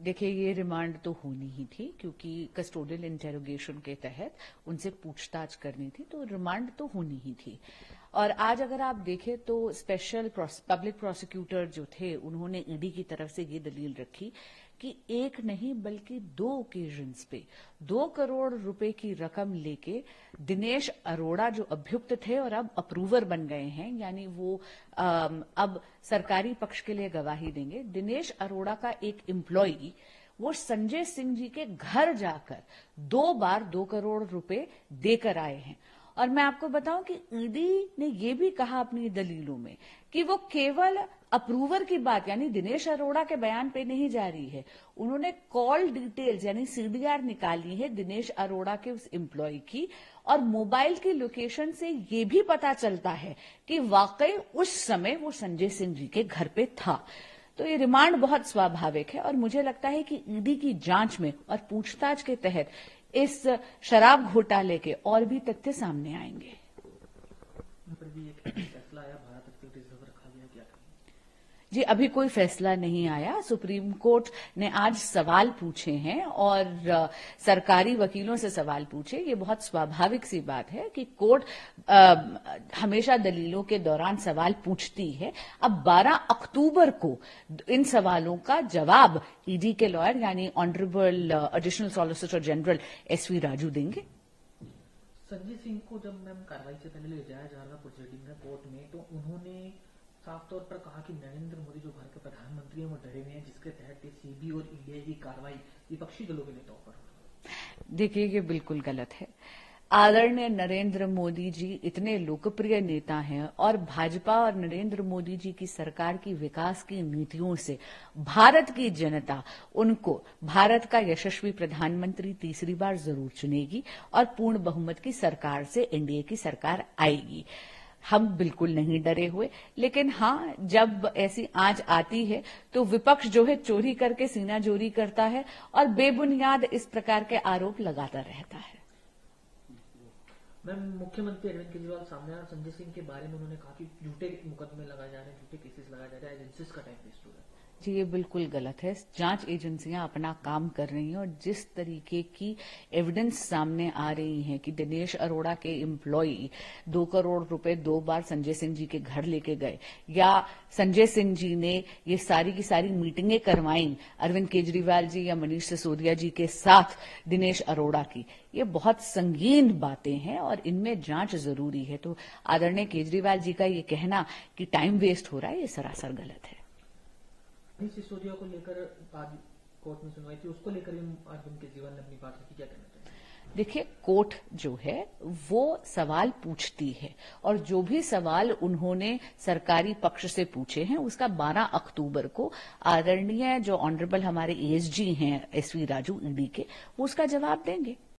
देखिए, ये रिमांड तो होनी ही थी क्योंकि कस्टोडियल इंटेरोगेशन के तहत उनसे पूछताछ करनी थी, तो रिमांड तो होनी ही थी। और आज अगर आप देखें तो स्पेशल पब्लिक प्रोसिक्यूटर जो थे उन्होंने ईडी की तरफ से ये दलील रखी कि एक नहीं बल्कि 2 ओकेजन्स पे 2 करोड़ रुपए की रकम लेके दिनेश अरोड़ा जो अभियुक्त थे और अब अप्रूवर बन गए हैं, यानी वो अब सरकारी पक्ष के लिए गवाही देंगे। दिनेश अरोड़ा का एक एम्प्लॉई वो संजय सिंह जी के घर जाकर 2 बार 2 करोड़ रुपए देकर आए हैं। और मैं आपको बताऊं कि ईडी ने यह भी कहा अपनी दलीलों में कि वो केवल अप्रूवर की बात यानी दिनेश अरोड़ा के बयान पे नहीं जा रही है, उन्होंने कॉल डिटेल्स यानी सीडीआर निकाली है दिनेश अरोड़ा के उस एम्प्लॉय की, और मोबाइल की लोकेशन से ये भी पता चलता है कि वाकई उस समय वो संजय सिंह जी के घर पे था। तो ये रिमांड बहुत स्वाभाविक है और मुझे लगता है कि ईडी की जांच में और पूछताछ के तहत इस शराब घोटाले के और भी तथ्य सामने आएंगे। जी, अभी कोई फैसला नहीं आया। सुप्रीम कोर्ट ने आज सवाल पूछे हैं और सरकारी वकीलों से सवाल पूछे। ये बहुत स्वाभाविक सी बात है कि कोर्ट हमेशा दलीलों के दौरान सवाल पूछती है। अब 12 अक्टूबर को इन सवालों का जवाब ईडी के लॉयर यानी honourable additional solicitor general SV Raju देंगे। संजय सिंह को जब मैम कार्रवाई से पहले ले जाया जा रहा प्रोसीडिंग है कोर्ट में, तो उन्होंने साफ तौर पर कहा कि नरेंद्र मोदी जो भारत के प्रधानमंत्री हैं वो डरे हुए हैं, जिसके तहत सीबी और ईडी की कार्रवाई विपक्षी दलों के नेताओं पर। देखिए, ये बिल्कुल गलत है। आदरणीय नरेंद्र मोदी जी इतने लोकप्रिय नेता हैं और भाजपा और नरेंद्र मोदी जी की सरकार की विकास की नीतियों से भारत की जनता उनको भारत का यशस्वी प्रधानमंत्री तीसरी बार जरूर चुनेगी और पूर्ण बहुमत की सरकार से एनडीए की सरकार आएगी। हम बिल्कुल नहीं डरे हुए, लेकिन हाँ, जब ऐसी आंच आती है तो विपक्ष जो है चोरी करके सीना जोरी करता है और बेबुनियाद इस प्रकार के आरोप लगाता रहता है। मैम, मुख्यमंत्री अरविंद केजरीवाल सामने आया, संजय सिंह के बारे में उन्होंने कहा कि झूठे मुकदमे लगाए जा रहे हैं, झूठे केसेस लगाए जा रहे हैं, एजेंसीज का टाइम वेस्ट हो रहा है। जी, ये बिल्कुल गलत है। जांच एजेंसियां अपना काम कर रही हैं और जिस तरीके की एविडेंस सामने आ रही है कि दिनेश अरोड़ा के एम्प्लॉई 2 करोड़ रुपए 2 बार संजय सिंह जी के घर लेके गए, या संजय सिंह जी ने ये सारी की सारी मीटिंगें करवाई अरविंद केजरीवाल जी या मनीष सिसोदिया जी के साथ दिनेश अरोड़ा की, ये बहुत संगीन बातें हैं और इनमें जांच जरूरी है। तो आदरणीय केजरीवाल जी का ये कहना कि टाइम वेस्ट हो रहा है, ये सरासर गलत है। सिसोदिया को लेकर आज कोर्ट में सुनवाई थी, उसको लेकर अरविंद केजरीवाल ने अपनी बात रखी, क्या कहना चाहिए? देखिए, कोर्ट जो है वो सवाल पूछती है और जो भी सवाल उन्होंने सरकारी पक्ष से पूछे हैं उसका 12 अक्टूबर को आदरणीय जो ऑनरेबल हमारे एएसजी हैं एसवी राजू ईडी के, वो उसका जवाब देंगे।